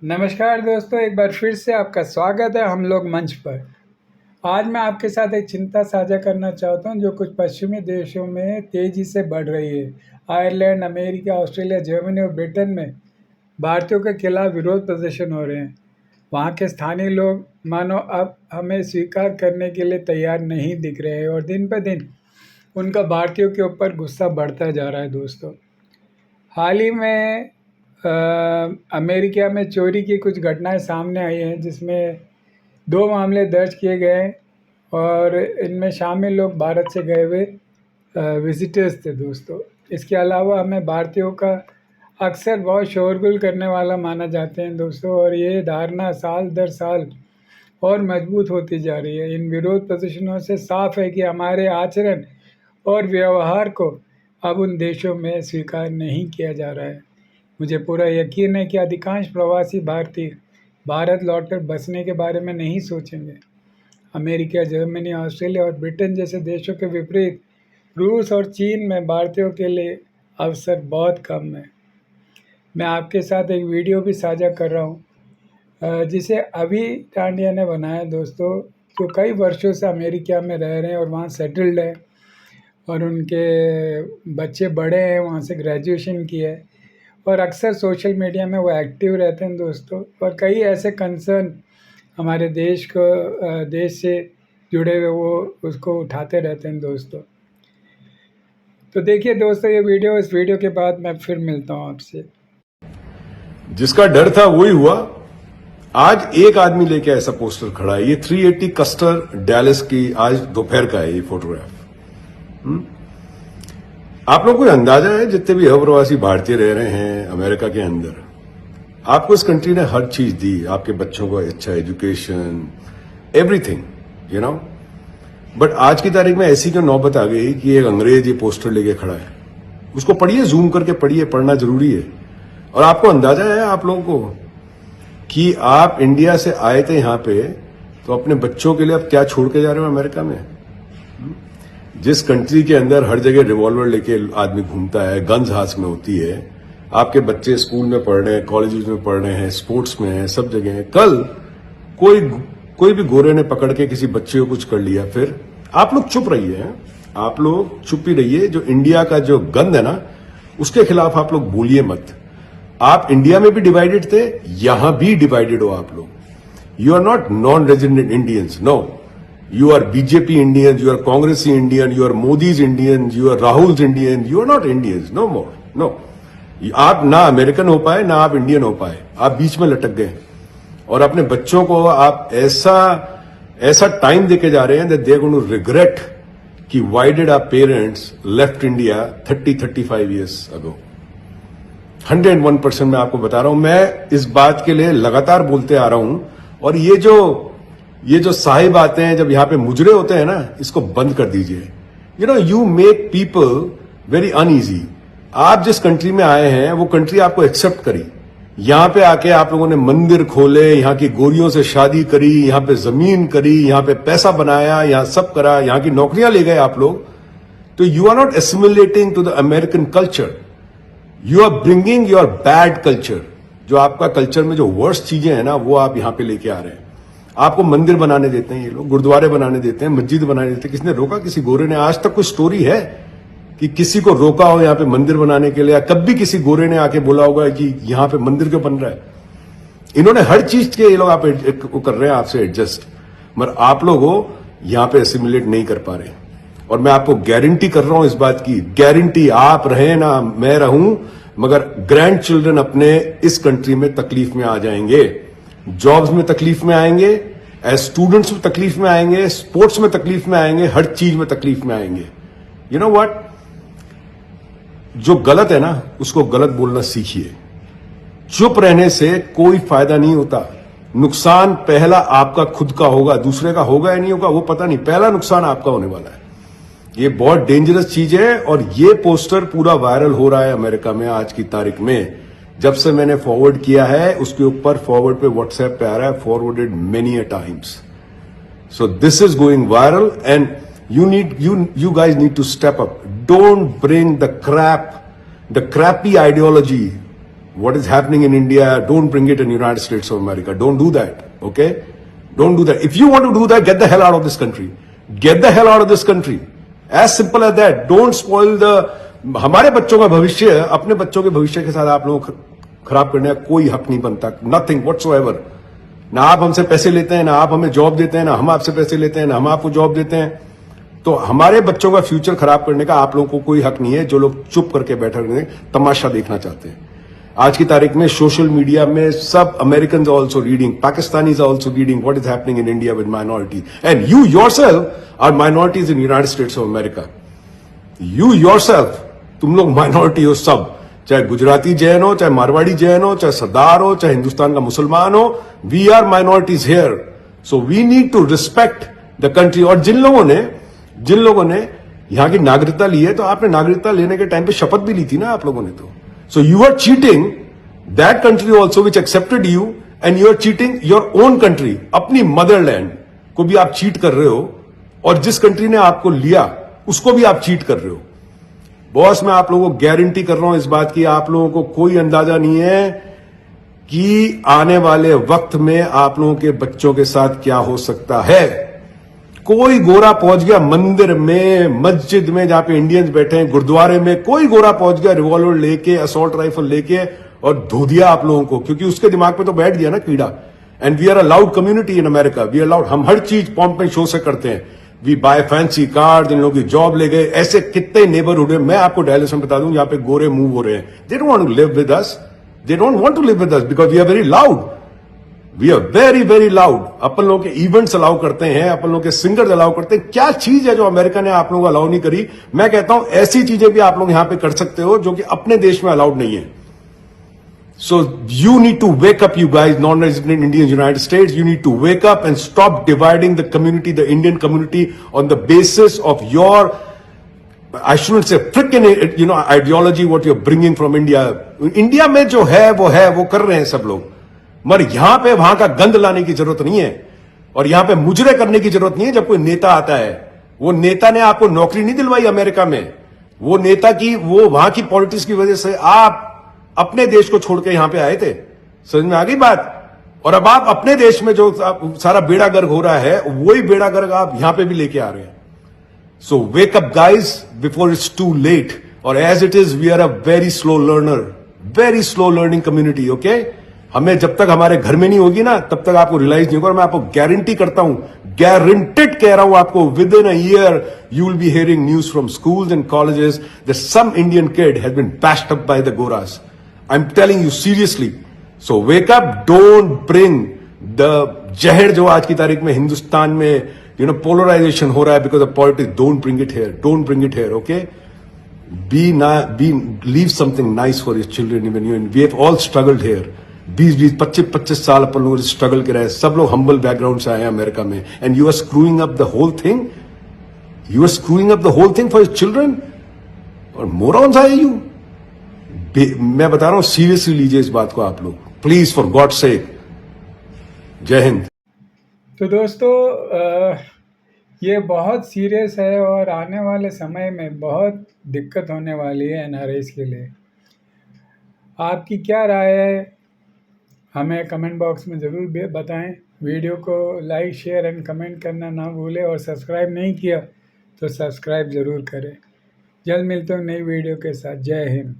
नमस्कार दोस्तों, एक बार फिर से आपका स्वागत है हम लोग मंच पर। आज मैं आपके साथ एक चिंता साझा करना चाहता हूं जो कुछ पश्चिमी देशों में तेज़ी से बढ़ रही है। आयरलैंड, अमेरिका, ऑस्ट्रेलिया, जर्मनी और ब्रिटेन में भारतीयों के खिलाफ विरोध प्रदर्शन हो रहे हैं। वहां के स्थानीय लोग मानो अब हमें स्वीकार करने के लिए तैयार नहीं दिख रहे हैं और दिन पर दिन उनका भारतीयों के ऊपर गुस्सा बढ़ता जा रहा है दोस्तों। हाल ही में अमेरिका में चोरी की कुछ घटनाएं सामने आई हैं जिसमें 2 मामले दर्ज किए गए हैं और इनमें शामिल लोग भारत से गए हुए विजिटर्स थे दोस्तों। इसके अलावा हमें भारतीयों का अक्सर बहुत शोरगुल करने वाला माना जाते हैं दोस्तों, और ये धारणा साल दर साल और मजबूत होती जा रही है। इन विरोध प्रदर्शनों से साफ है कि हमारे आचरण और व्यवहार को अब उन देशों में स्वीकार नहीं किया जा रहा है। मुझे पूरा यकीन है कि अधिकांश प्रवासी भारतीय भारत लौटकर बसने के बारे में नहीं सोचेंगे। अमेरिका, जर्मनी, ऑस्ट्रेलिया और ब्रिटेन जैसे देशों के विपरीत रूस और चीन में भारतीयों के लिए अवसर बहुत कम है। मैं आपके साथ एक वीडियो भी साझा कर रहा हूँ जिसे अभी टांडिया ने बनाया दोस्तों, जो कई वर्षों से अमेरिका में रह रहे हैं और वहाँ सेटल्ड है और उनके बच्चे बड़े हैं, वहाँ से ग्रेजुएशन किया है और अक्सर सोशल मीडिया में वो एक्टिव रहते हैं दोस्तों। और कई ऐसे कंसर्न हमारे देश से जुड़े हुए वो उसको उठाते रहते हैं दोस्तों। तो देखिए दोस्तों ये वीडियो, इस वीडियो के बाद मैं फिर मिलता हूँ आपसे। जिसका डर था वही हुआ। आज एक आदमी लेके ऐसा पोस्टर खड़ा है। ये 380 कस्टर डैलस की आज दोपहर का है ये फोटोग्राफ। आप लोगों को अंदाजा है जितने भी अप्रवासी भारतीय रह रहे हैं अमेरिका के अंदर, आपको इस कंट्री ने हर चीज दी, आपके बच्चों को अच्छा education, everything, you know. But आज की तारीख में ऐसी क्यों नौबत आ गई कि एक अंग्रेज ये पोस्टर लेके खड़ा है। उसको पढ़िए, जूम करके पढ़िए, पढ़ना जरूरी है। और आपको अंदाजा है आप लोगों को कि आप इंडिया से आए थे यहां पे, तो अपने बच्चों के लिए आप क्या छोड़ के जा रहे हो अमेरिका में। जिस कंट्री के अंदर हर जगह रिवॉल्वर लेके आदमी घूमता है, गन्स हाथ में होती है, आपके बच्चे स्कूल में पढ़ रहे हैं, कॉलेजेस में पढ़ रहे हैं, स्पोर्ट्स में हैं, सब जगह हैं। कल कोई भी गोरे ने पकड़ के किसी बच्चे को कुछ कर लिया, फिर आप लोग चुप रहिए। आप लोग चुप ही रहिए। जो इंडिया का जो गंद है ना, उसके खिलाफ आप लोग बोलिए मत। आप इंडिया में भी डिवाइडेड थे, यहां भी डिवाइडेड हो आप लोग। You are not non resident Indians, no. You are BJP Indians, you are Congress Indian, you are Modi's Indians, you are Rahul's Indians, you are not Indians, no more, no. आप ना American हो पाए, ना आप Indian हो पाए, आप बीच में लटक गए। और अपने बच्चों को आप ऐसा टाइम देके जा रहे हैं that they're going to regret कि why did our parents left India 30-35 years ago. 101% मैं आपको बता रहा हूं। मैं इस बात के लिए लगातार बोलते आ रहा हूं। और ये जो साहिब आते हैं, जब यहां पे मुजरे होते हैं ना, इसको बंद कर दीजिए। You know, you make people very uneasy. आप जिस कंट्री में आए हैं वो कंट्री आपको एक्सेप्ट करी। यहां पे आके आप लोगों ने मंदिर खोले, यहां की गोरियों से शादी करी, यहां पे जमीन करी, यहां पे पैसा बनाया, यहां सब करा, यहां की नौकरियां ले गए आप लोग। तो you are not assimilating to the American culture, you are bringing your bad culture. जो आपका कल्चर में जो वर्स्ट चीजें हैं ना, वो आप यहां पे लेके आ रहे हैं। आपको मंदिर बनाने देते हैं ये लोग, गुरुद्वारे बनाने देते हैं, मस्जिद बनाने देते हैं। किसने रोका? किसी गोरे ने? आज तक कोई स्टोरी है कि किसी को रोका हो यहाँ पे मंदिर बनाने के लिए? या कब भी किसी गोरे ने आके बोला होगा कि यहाँ पे मंदिर क्यों बन रहा है? इन्होंने हर चीज के ये लोग आप कर रहे हैं आपसे एडजस्ट, मगर आप लोग हो यहाँ पे एसिमुलेट नहीं कर पा रहे। और मैं आपको गारंटी कर रहा हूं इस बात की, गारंटी, आप रहे ना मैं रहूं, मगर ग्रैंड चिल्ड्रन अपने इस कंट्री में तकलीफ में आ जाएंगे। जॉब्स में तकलीफ में आएंगे, एज स्टूडेंट्स में तकलीफ में आएंगे, स्पोर्ट्स में तकलीफ में आएंगे, हर चीज में तकलीफ में आएंगे। यू नो व्हाट, जो गलत है ना उसको गलत बोलना सीखिए। चुप रहने से कोई फायदा नहीं होता। नुकसान पहला आपका खुद का होगा, दूसरे का होगा या नहीं होगा वो पता नहीं, पहला नुकसान आपका होने वाला है। ये बहुत डेंजरस चीज है। और ये पोस्टर पूरा वायरल हो रहा है अमेरिका में आज की तारीख में। जब से मैंने फॉरवर्ड किया है उसके ऊपर फॉरवर्ड पे व्हाट्सएप पे आ रहा है, forwarded many a times. So this is going viral and you guys need to step up. Don't bring the crappy ideology what is happening in India, don't bring it in United States of America. Don't do that. Okay? Don't do that. If you want to do that, get the hell out of this country. Get the hell out of this country. As simple as that. Don't spoil the हमारे बच्चों का भविष्य, अपने बच्चों के भविष्य के साथ आप लोग खराब करने का कोई हक नहीं बनता. Nothing whatsoever. ना आप हमसे पैसे लेते हैं, ना आप हमें जॉब देते हैं, ना हम आपसे पैसे लेते हैं, ना हम आपको जॉब देते हैं. तो हमारे बच्चों का फ्यूचर खराब करने का आप लोगों को कोई हक नहीं है, जो लोग चुप करके बैठे रहने तमाशा देखना चाहते हैं. आज की तारीख में सोशल मीडिया में सब American also reading, Pakistanis also reading what is happening in India with minority, and you yourself are minorities in United States of America. You yourself, तुम लोग माइनॉरिटी हो सब, चाहे गुजराती जैन हो, चाहे मारवाड़ी जैन हो, चाहे सरदार हो, चाहे हिंदुस्तान का मुसलमान हो. We are minorities here, so we need to respect the country. और जिन लोगों ने यहां की नागरिकता ली है, तो आपने नागरिकता लेने के टाइम पे शपथ भी ली थी ना आप लोगों ने. तो so you are cheating that country also which accepted you, and you are cheating your own country. अपनी मदरलैंड को भी आप चीट कर रहे हो, और जिस कंट्री ने आपको लिया उसको भी आप चीट कर रहे हो. बॉस, मैं आप लोगों को गारंटी कर रहा हूं इस बात की, आप लोगों को कोई अंदाजा नहीं है कि आने वाले वक्त में आप लोगों के बच्चों के साथ क्या हो सकता है. कोई गोरा पहुंच गया मंदिर में, मस्जिद में जहां पे इंडियंस बैठे हैं, गुरुद्वारे में कोई गोरा पहुंच गया रिवॉल्वर लेके, असॉल्ट राइफल लेके, और धो दिया आप लोगों को, क्योंकि उसके दिमाग पे तो बैठ गया ना कीड़ा. And we are a loud community in America. We are loud. हम हर चीज पॉम्प एंड शो से करते हैं. वी बाय फैंसी कार्ड, इन लोगों की जॉब ले गए. ऐसे कितने नेबरहुड है, मैं आपको डायलिस में बता दूं, यहां पे गोरे मूव हो रहे हैं. They don't want to live with us. They don't want to live with us because we are very loud. We are very very loud. अपन लोगों के इवेंट्स अलाउ करते हैं, अपन लोगों के सिंगर्स अलाउ करते हैं. क्या चीज है जो अमेरिका ने आप लोगों को अलाउ नहीं करी? मैं कहता हूं ऐसी चीजें भी आप लोग यहां पे कर सकते हो जो कि अपने देश में अलाउड नहीं है. So you need to wake up, you guys, non resident Indians, United States. You need to wake up and stop dividing the community, the Indian community, on the basis of your, I shouldn't say freaking, ideology what you're bringing from India. India में जो है वो कर रहे हैं सब लोग, मगर यहां पे वहां का गंद लाने की जरूरत नहीं है, और यहां पे मुजरे करने की जरूरत नहीं है. जब कोई नेता आता है, वो नेता ने आपको नौकरी नहीं दिलवाई अमेरिका में. वो नेता की, वो वहां की पॉलिटिक्स की वजह से आप अपने देश को छोड़ के यहां पे आए थे. समझ में आ गई बात? और अब आप अपने देश में जो सारा बेड़ा गर्क हो रहा है, वही बेड़ा गर्क आप यहां पे भी लेके आ रहे हैं. So wake up guys before it's too late. और as it is, we are a very slow learner, very slow learning community, okay? हमें जब तक हमारे घर में नहीं होगी ना, तब तक आपको रियलाइज नहीं होगा. मैं आपको गारंटी करता हूं, गारंटेड कह रहा हूं आपको, within a year you will be hearing news from schools and colleges that some Indian kid has been bashed up by the goras. I am telling you seriously. So wake up. Don't bring the जहर जो आज की तारीख में हिंदुस्तान में polarisation हो रहा है because of politics. Don't bring it here. Don't bring it here. Okay? Leave something nice for your children. Even you, we have all struggled here. 20 25 साल अपन लोगों ने स्ट्रगल करा है. सब लोग हम्बल बैकग्राउंड से आए हैं अमेरिका में, and you are screwing up the whole thing. You are screwing up the whole thing for your children. और मोरॉन्स आए यू. मैं बता रहा हूं, सीरियसली लीजिए इस बात को आप लोग, प्लीज, फॉर गॉड सेक. जय हिंद. तो दोस्तों, ये बहुत सीरियस है और आने वाले समय में बहुत दिक्कत होने वाली है एनआरआईज़ के लिए. आपकी क्या राय है, हमें कमेंट बॉक्स में ज़रूर बताएं. वीडियो को लाइक, शेयर एंड कमेंट करना ना भूलें, और सब्सक्राइब नहीं किया तो सब्सक्राइब ज़रूर करें. जल्द मिलते हैं नई वीडियो के साथ. जय हिंद.